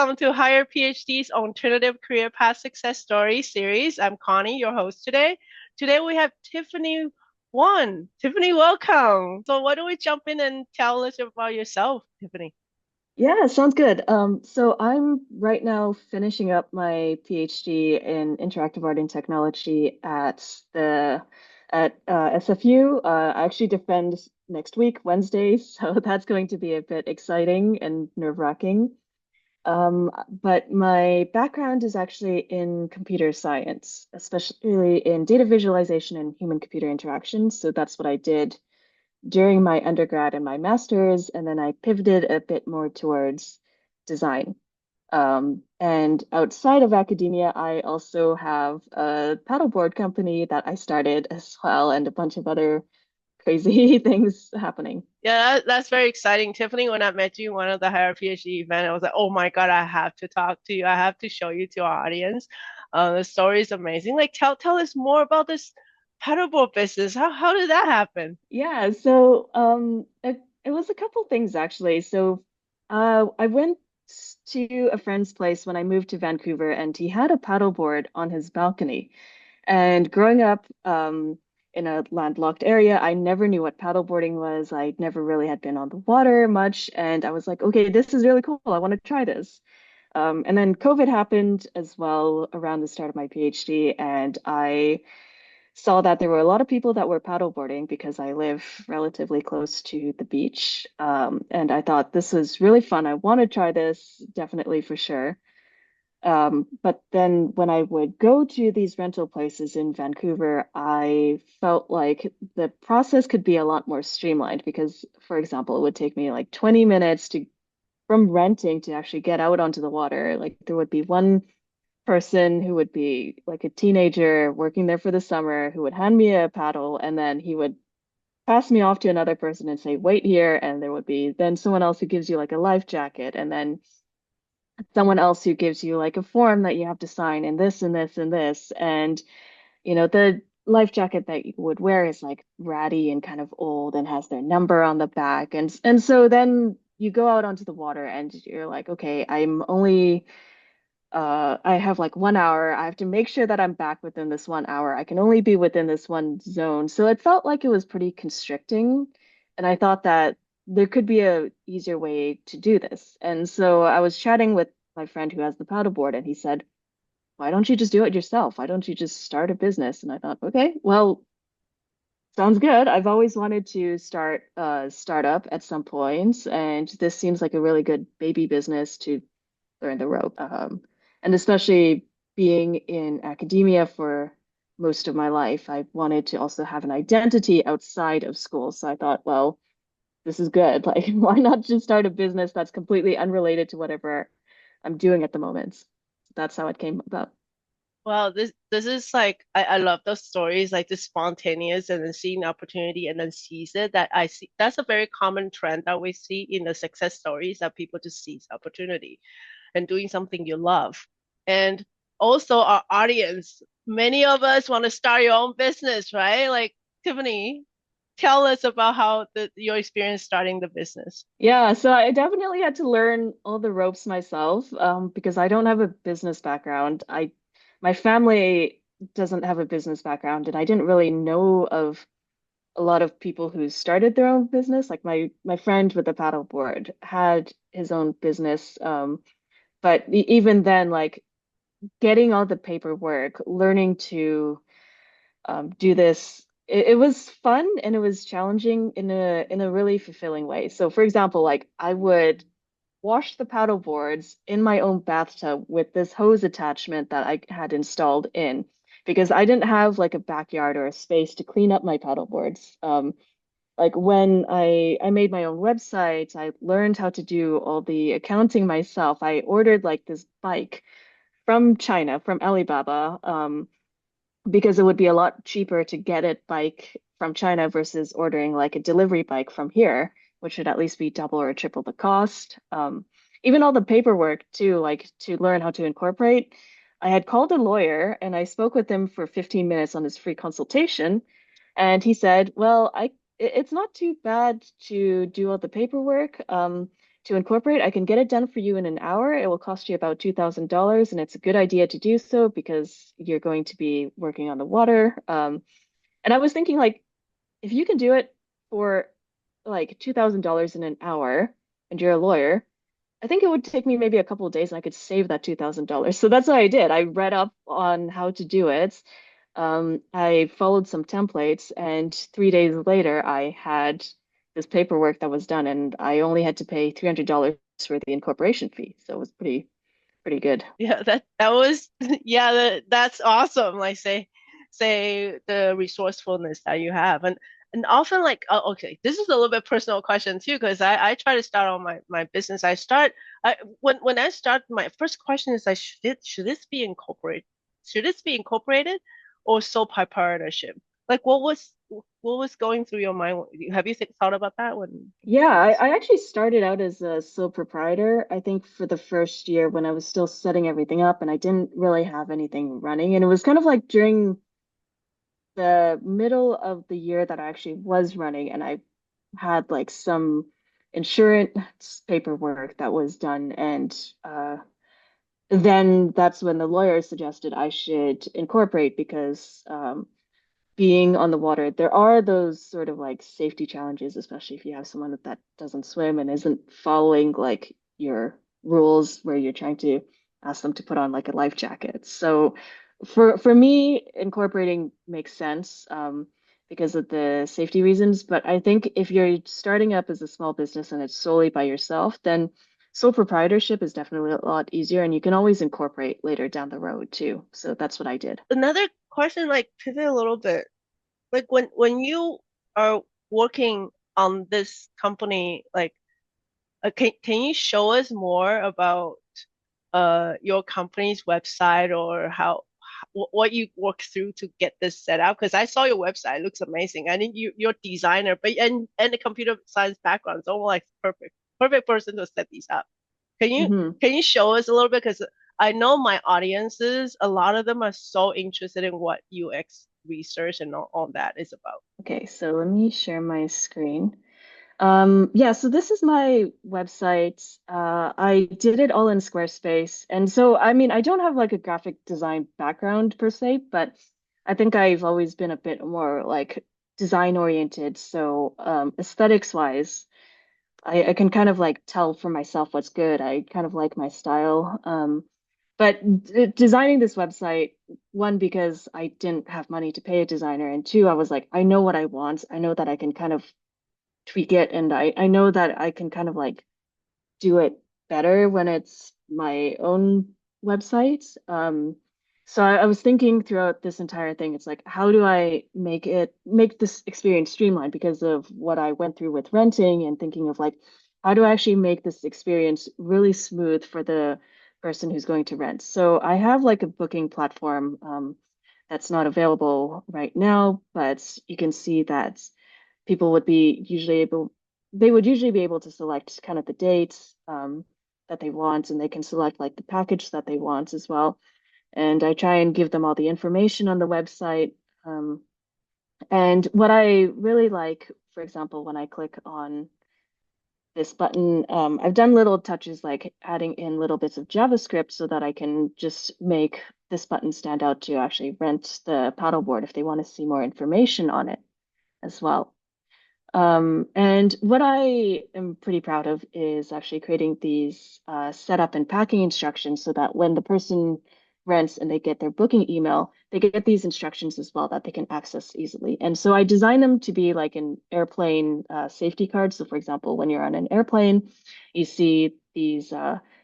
welcome to Higher PhD's Alternative Career Path Success Story series. I'm Connie, your host today. Today we have Tiffany One. Tiffany, welcome. So why don't we jump in and tell us about yourself, Tiffany? Yeah, sounds good. So I'm right now finishing up my PhD in interactive art and technology at SFU. I actually defend next week, Wednesday, so that's going to be a bit exciting and nerve-wracking. But my background is actually in computer science, especially in data visualization and human-computer interaction. So that's what I did during my undergrad and my master's, and then I pivoted a bit more towards design. And outside of academia, I also have a paddleboard company that I started as well, and a bunch of other crazy things happening. Yeah, that's very exciting. Tiffany, when I met you in one of the Higher PhD event, I was like, oh my God, I have to talk to you. I have to show you to our audience. The story is amazing. Like tell us more about this paddleboard business. How did that happen? Yeah, so it was a couple things actually. So I went to a friend's place when I moved to Vancouver, and he had a paddleboard on his balcony. And growing up in a landlocked area, I never knew what paddleboarding was. I never really had been on the water much. And I was like, okay, this is really cool. I want to try this. And then COVID happened as well around the start of my PhD. And I saw that there were a lot of people that were paddleboarding because I live relatively close to the beach. And I thought this was really fun. I want to try this, definitely for sure. But then when I would go to these rental places in Vancouver, I felt like the process could be a lot more streamlined because, for example, it would take me like 20 minutes to from renting to actually get out onto the water. Like there would be one person who would be like a teenager working there for the summer who would hand me a paddle and then he would pass me off to another person and say, wait here. And there would be then someone else who gives you like a life jacket and then someone else who gives you like a form that you have to sign and this and this and this. And, the life jacket that you would wear is like ratty and kind of old and has their number on the back. And so then you go out onto the water and you're like, okay, I have like 1 hour. I have to make sure that I'm back within this 1 hour. I can only be within this one zone. So it felt like it was pretty constricting. And I thought that there could be a easier way to do this. And so I was chatting with my friend who has the paddleboard, and he said, why don't you just do it yourself? Why don't you just start a business? And I thought, okay, well, sounds good. I've always wanted to start a startup at some point, and this seems like a really good baby business to learn the rope. And especially being in academia for most of my life, I wanted to also have an identity outside of school. So I thought, well, this is good. Like, why not just start a business that's completely unrelated to whatever I'm doing at the moment? That's how it came about. Well, this is like I love those stories, like the spontaneous and then seeing the opportunity and then seize it. That I see that's a very common trend that we see in the success stories that people just seize opportunity and doing something you love. And also our audience, many of us want to start your own business, right? Like Tiffany, tell us about how your experience starting the business. Yeah, so I definitely had to learn all the ropes myself, because I don't have a business background. My family doesn't have a business background, and I didn't really know of a lot of people who started their own business. Like my friend with the paddleboard had his own business, but even then, like getting all the paperwork, learning to do this, it was fun and it was challenging in a really fulfilling way. So, for example, like I would wash the paddle boards in my own bathtub with this hose attachment that I had installed in because I didn't have like a backyard or a space to clean up my paddle boards. Like when I made my own website, I learned how to do all the accounting myself. I ordered like this bike from China, from Alibaba, because it would be a lot cheaper to get it bike from China versus ordering like a delivery bike from here, which would at least be double or triple the cost. Even all the paperwork too, like to learn how to incorporate. I had called a lawyer and I spoke with him for 15 minutes on his free consultation, and he said, "Well, it's not too bad to do all the paperwork. to incorporate, I can get it done for you in an hour. It will cost you about $2,000, and it's a good idea to do so because you're going to be working on the water. And I was thinking, like, if you can do it for like $2,000 in an hour and you're a lawyer, I think it would take me maybe a couple of days and I could save that $2,000. So that's what I did. I read up on how to do it. I followed some templates, and 3 days later, I had this paperwork that was done, and I only had to pay $300 for the incorporation fee. So it was pretty good. Yeah, that was yeah, that's awesome. Like say the resourcefulness that you have. And often like okay, this is a little bit personal question too, because I try to start on my business. When I start, my first question is like should this be incorporated? Should this be incorporated or sole proprietorship? Like what was going through your mind? Have you thought about that Yeah, when you I actually started out as a sole proprietor, I think for the first year when I was still setting everything up and I didn't really have anything running. And it was kind of like during the middle of the year that I actually was running, and I had like some insurance paperwork that was done. And then that's when the lawyer suggested I should incorporate because being on the water, there are those sort of like safety challenges, especially if you have someone that doesn't swim and isn't following like your rules where you're trying to ask them to put on like a life jacket. So for me, incorporating makes sense because of the safety reasons. But I think if you're starting up as a small business and it's solely by yourself, then sole proprietorship is definitely a lot easier and you can always incorporate later down the road too. So that's what I did. another question, like pivot a little bit. Like when you are working on this company, like can you show us more about your company's website or what you work through to get this set up? Because I saw your website, it looks amazing. I think you're a designer, but and the computer science background, so like perfect person to set these up. Can you Mhm. can you show us a little bit? Because I know my audiences, a lot of them are so interested in what UX research and all that is about. Okay, so let me share my screen. Yeah, so this is my website. I did it all in Squarespace. And so, I mean, I don't have like a graphic design background per se, but I think I've always been a bit more like design oriented. So, aesthetics wise, I can kind of like tell for myself what's good. I kind of like my style. But designing this website, one, because I didn't have money to pay a designer, and two, I was like, I know what I want. I know that I can kind of tweak it, and I know that I can kind of like do it better when it's my own website. So I was thinking throughout this entire thing, it's like, how do I make this experience streamlined because of what I went through with renting and thinking of like, how do I actually make this experience really smooth for the person who's going to rent? So I have like a booking platform that's not available right now, but you can see that people would be usually able they would usually be able to select kind of the dates that they want, and they can select like the package that they want as well. And I try and give them all the information on the website. Um, and what I really like, for example, when I click on this button, I've done little touches like adding in little bits of JavaScript so that I can just make this button stand out to actually rent the paddleboard if they want to see more information on it as well. And what I am pretty proud of is actually creating these setup and packing instructions so that when the person rents and they get their booking email, they get these instructions as well that they can access easily. And so I design them to be like an airplane safety card. So, for example, when you're on an airplane, you see these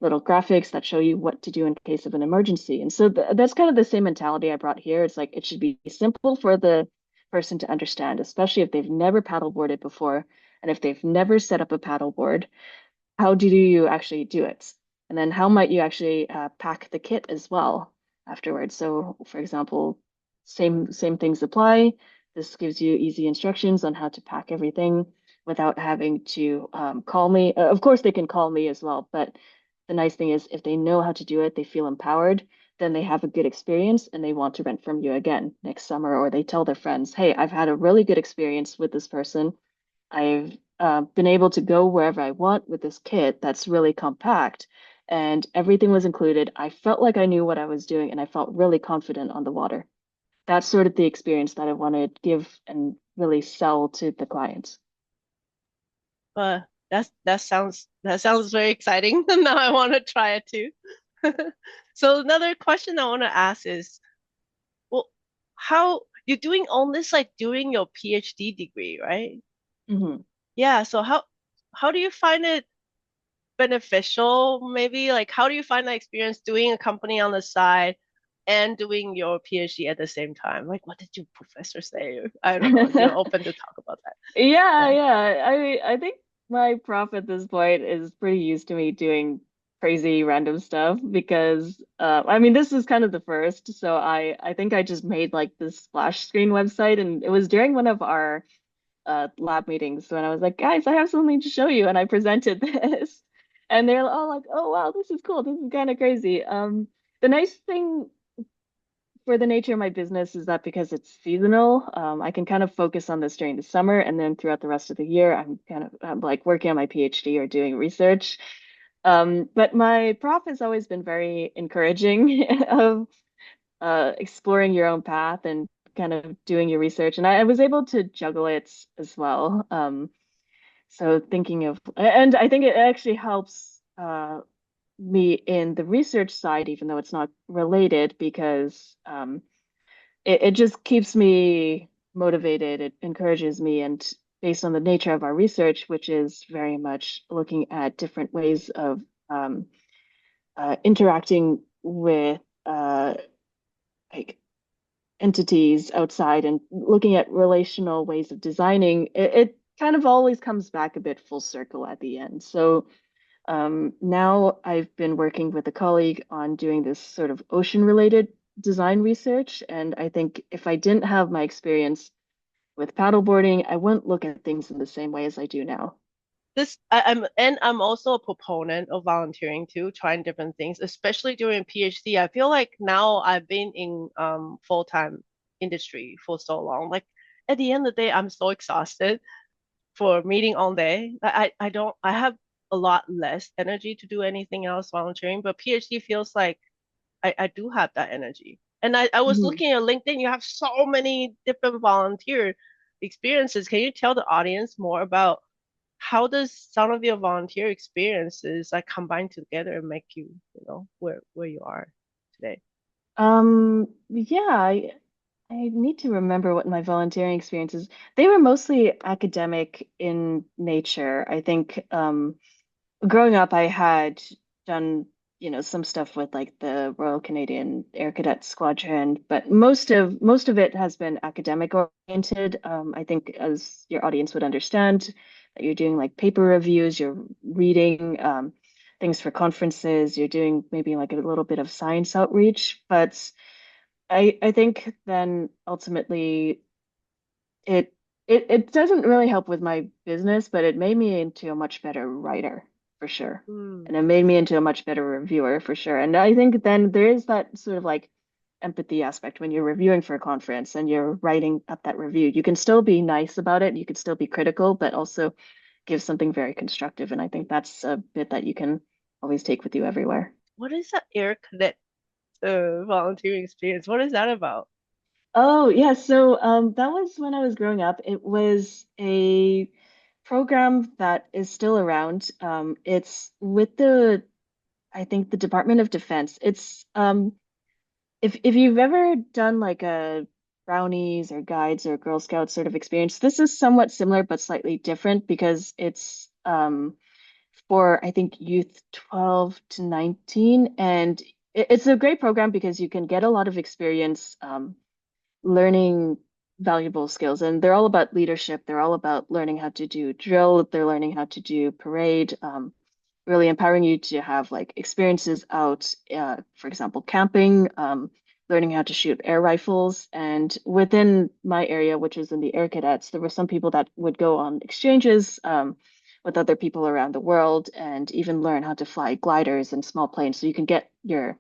little graphics that show you what to do in case of an emergency. And so that's kind of the same mentality I brought here. It's like it should be simple for the person to understand, especially if they've never paddleboarded before and if they've never set up a paddleboard. How do you actually do it? And then how might you actually pack the kit as well afterwards? So, for example, same things apply. This gives you easy instructions on how to pack everything without having to call me. Of course, they can call me as well, but the nice thing is if they know how to do it, they feel empowered, then they have a good experience and they want to rent from you again next summer, or they tell their friends, hey, I've had a really good experience with this person. I've been able to go wherever I want with this kit that's really compact and everything was included. I felt like I knew what I was doing and I felt really confident on the water. That's sort of the experience that I want to give and really sell to the clients. But that sounds very exciting. Now I want to try it too. So another question I want to ask is, well, how you're doing all this like doing your PhD degree, right? Mhm. Yeah, so how do you find it beneficial? Maybe like how do you find that experience doing a company on the side and doing your PhD at the same time? Like what did your professor say? I don't know if you're open to talk about that. Yeah, Yeah. yeah. I think my prof at this point is pretty used to me doing crazy random stuff because I mean this is kind of the first. So I think I just made like this splash screen website and it was during one of our lab meetings when I was like, guys, I have something to show you and I presented this. And they're all like, oh wow, this is cool. This is kind of crazy. The nice thing for the nature of my business is that because it's seasonal, I can kind of focus on this during the summer, and then throughout the rest of the year, I'm like working on my PhD or doing research. But my prof has always been very encouraging of exploring your own path and kind of doing your research, and I was able to juggle it as well. So thinking of, and I think it actually helps me in the research side, even though it's not related, because it just keeps me motivated. It encourages me. And based on the nature of our research, which is very much looking at different ways of um, interacting with like entities outside and looking at relational ways of designing, it kind of always comes back a bit full circle at the end. So now I've been working with a colleague on doing this sort of ocean related design research. And I think if I didn't have my experience with paddleboarding, I wouldn't look at things in the same way as I do now. I'm also a proponent of volunteering too, trying different things, especially during PhD. I feel like now I've been in full-time industry for so long. Like at the end of the day, I'm so exhausted for meeting all day. I have a lot less energy to do anything else volunteering, but PhD feels like I do have that energy. And I was Mhm. looking at LinkedIn, you have so many different volunteer experiences. Can you tell the audience more about how does some of your volunteer experiences like combine together and make you, where you are today? Yeah, I need to remember what my volunteering experiences. They were mostly academic in nature. I think growing up, I had done, some stuff with like the Royal Canadian Air Cadet Squadron, but most of it has been academic oriented. I think as your audience would understand, that you're doing like paper reviews, you're reading things for conferences, you're doing maybe like a little bit of science outreach, but I think then ultimately it it doesn't really help with my business, but it made me into a much better writer for sure. Hmm. And it made me into a much better reviewer for sure. And I think then there is that sort of like empathy aspect when you're reviewing for a conference and you're writing up that review. You can still be nice about it, you could still be critical, but also give something very constructive. And I think that's a bit that you can always take with you everywhere. What is that air cadet volunteering experience? What is that about? Oh, yeah. So that was when I was growing up. It was a program that is still around. It's with I think, the Department of Defense. It's if you've ever done like a brownies or guides or Girl Scouts sort of experience, this is somewhat similar but slightly different because it's for I think youth 12 to 19, and it's a great program because you can get a lot of experience. Learning valuable skills. And they're all about leadership. They're all about learning how to do drill. They're learning how to do parade, really empowering you to have like experiences out, for example, camping, learning how to shoot air rifles. And within my area, which is in the Air Cadets, there were some people that would go on exchanges. With other people around the world and even learn how to fly gliders and small planes. So you can get your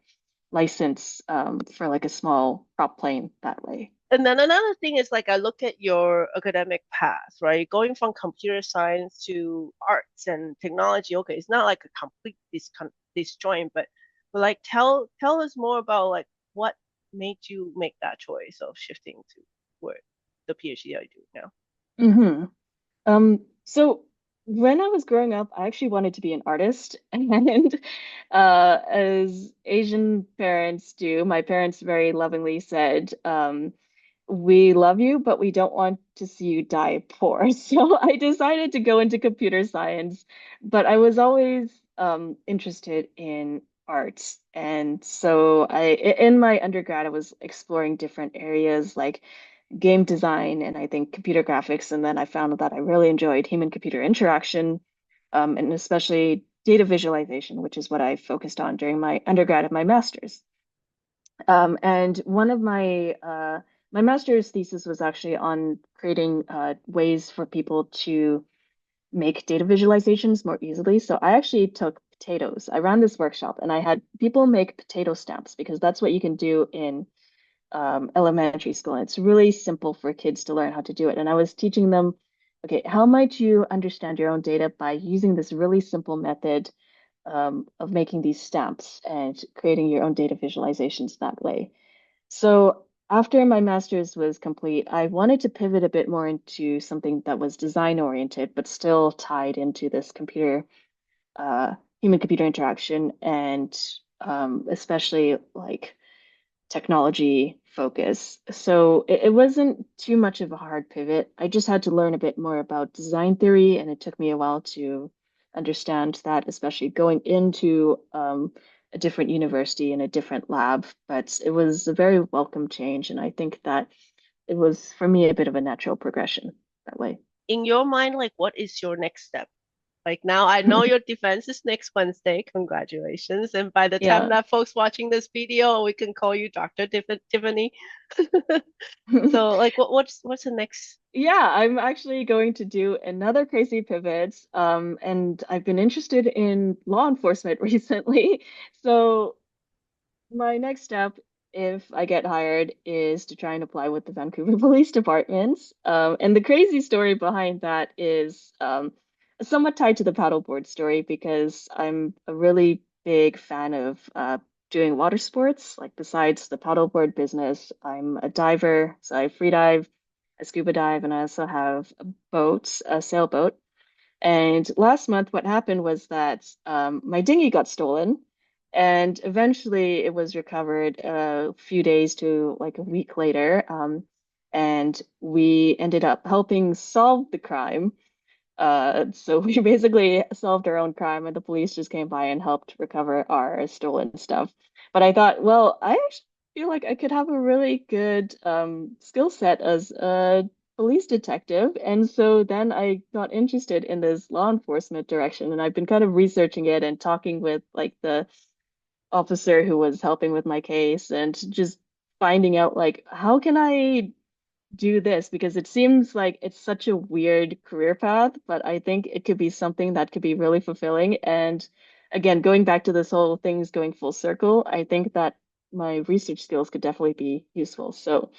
license for like a small prop plane that way. And then another thing is like I look at your academic path, right? Going from computer science to arts and technology. Okay, it's not like a complete disjoint, but like tell us more about like what made you make that choice of shifting to where the PhD I do now. Hmm. So when I was growing up, I actually wanted to be an artist, and as Asian parents do, my parents very lovingly said, "We love you, but we don't want to see you die poor." So I decided to go into computer science, but I was always interested in arts, and so in my undergrad, I was exploring different areas like game design and I think computer graphics. And then I found that I really enjoyed human computer interaction, and especially data visualization, which is what I focused on during my undergrad and my master's. And one of my master's thesis was actually on creating ways for people to make data visualizations more easily. So I actually took potatoes. I ran this workshop and I had people make potato stamps because that's what you can do in elementary school. And it's really simple for kids to learn how to do it. And I was teaching them, okay, how might you understand your own data by using this really simple method of making these stamps and creating your own data visualizations that way. So after my master's was complete, I wanted to pivot a bit more into something that was design oriented, but still tied into this uh, human computer interaction and especially like technology focus. So it wasn't too much of a hard pivot. I just had to learn a bit more about design theory, and it took me a while to understand that, especially going into a different university and a different lab. But it was a very welcome change, and I think that it was for me a bit of a natural progression that way. In your mind, like what is your next step? Like now I know your defense is next Wednesday. Congratulations. And by the time Yeah. that folks watching this video, we can call you Dr. Tiffany. So like what's the next? Yeah, I'm actually going to do another crazy pivot. And I've been interested in law enforcement recently. So my next step, if I get hired, is to try and apply with the Vancouver Police Department. And the crazy story behind that is somewhat tied to the paddleboard story because I'm a really big fan of doing water sports. Like besides the paddleboard business, I'm a diver, so I free dive, I scuba dive, and I also have a boat, a sailboat. And last month, what happened was that my dinghy got stolen, and eventually it was recovered a few days to like a week later. And we ended up helping solve the crime. So we basically solved our own crime, and the police just came by and helped recover our stolen stuff. But I thought, well, I actually feel like I could have a really good skill set as a police detective. And so then I got interested in this law enforcement direction, and I've been kind of researching it and talking with like the officer who was helping with my case and just finding out like how can I do this because it seems like it's such a weird career path, but I think it could be something that could be really fulfilling. And again, going back to this whole things going full circle, I think that my research skills could definitely be useful. So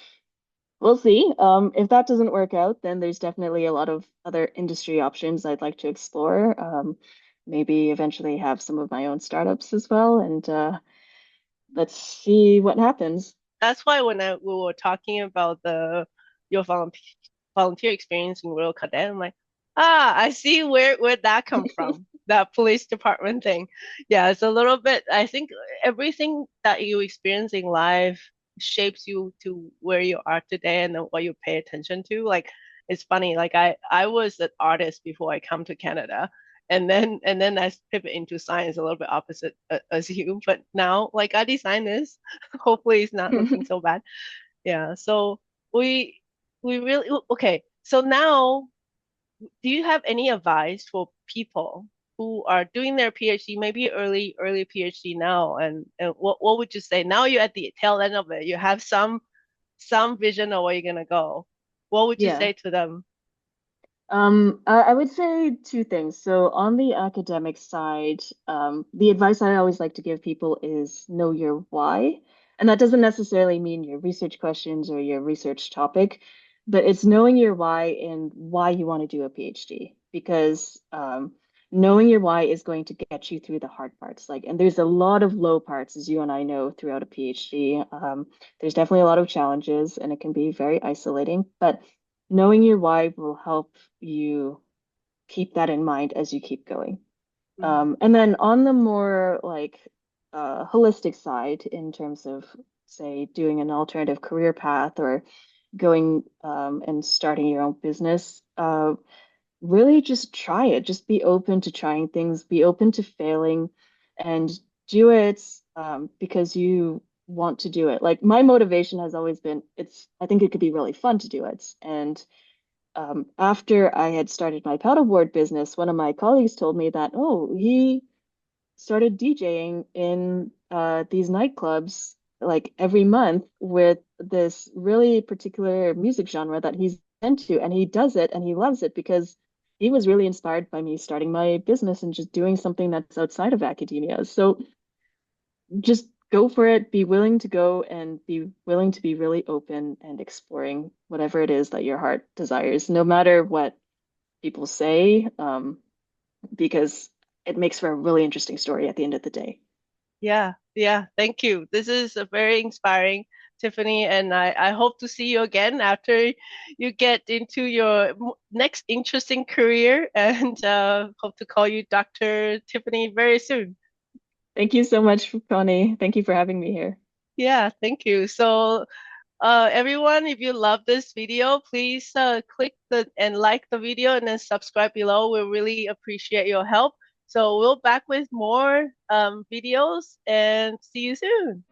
we'll see. If that doesn't work out, then there's definitely a lot of other industry options I'd like to explore. Maybe eventually have some of my own startups as well, and let's see what happens. That's why when we were talking about the your volunteer experience in Royal Cadet, I'm like, I see where that come from. That police department thing. Yeah, it's a little bit. I think everything that you experience in life shapes you to where you are today and then what you pay attention to. Like it's funny. Like I was an artist before I come to Canada, and then I pivot into science a little bit opposite as you. But now, like I design this. Hopefully, it's not looking so bad. Yeah. So we we really okay. So now, do you have any advice for people who are doing their PhD, maybe early PhD now, and what would you say? Now you're at the tail end of it. You have some vision of where you're gonna go. What would you Yeah. say to them? I would say two things. So on the academic side, the advice I always like to give people is know your why. And that doesn't necessarily mean your research questions or your research topic, but it's knowing your why and why you want to do a PhD. Because knowing your why is going to get you through the hard parts. Like, and there's a lot of low parts, as you and I know, throughout a PhD. There's definitely a lot of challenges, and it can be very isolating. But knowing your why will help you keep that in mind as you keep going. Mm. And then on the more like holistic side, in terms of, say, doing an alternative career path or going and starting your own business, really just try it. Just be open to trying things, be open to failing, and do it because you want to do it. Like my motivation has always been, I think it could be really fun to do it. And after I had started my paddleboard business, one of my colleagues told me that, oh, he started DJing in these nightclubs like every month with this really particular music genre that he's into, and he does it and he loves it because he was really inspired by me starting my business and just doing something that's outside of academia. So just go for it, be willing to go and be willing to be really open and exploring whatever it is that your heart desires, no matter what people say, because it makes for a really interesting story at the end of the day. Yeah, yeah, thank you. This is a very inspiring, Tiffany, and I hope to see you again after you get into your next interesting career and hope to call you Dr. Tiffany very soon. Thank you so much, Connie. Thank you for having me here. Yeah, thank you. So, everyone, if you love this video, please click the and like the video and then subscribe below. We really appreciate your help. So we'll back with more videos and see you soon.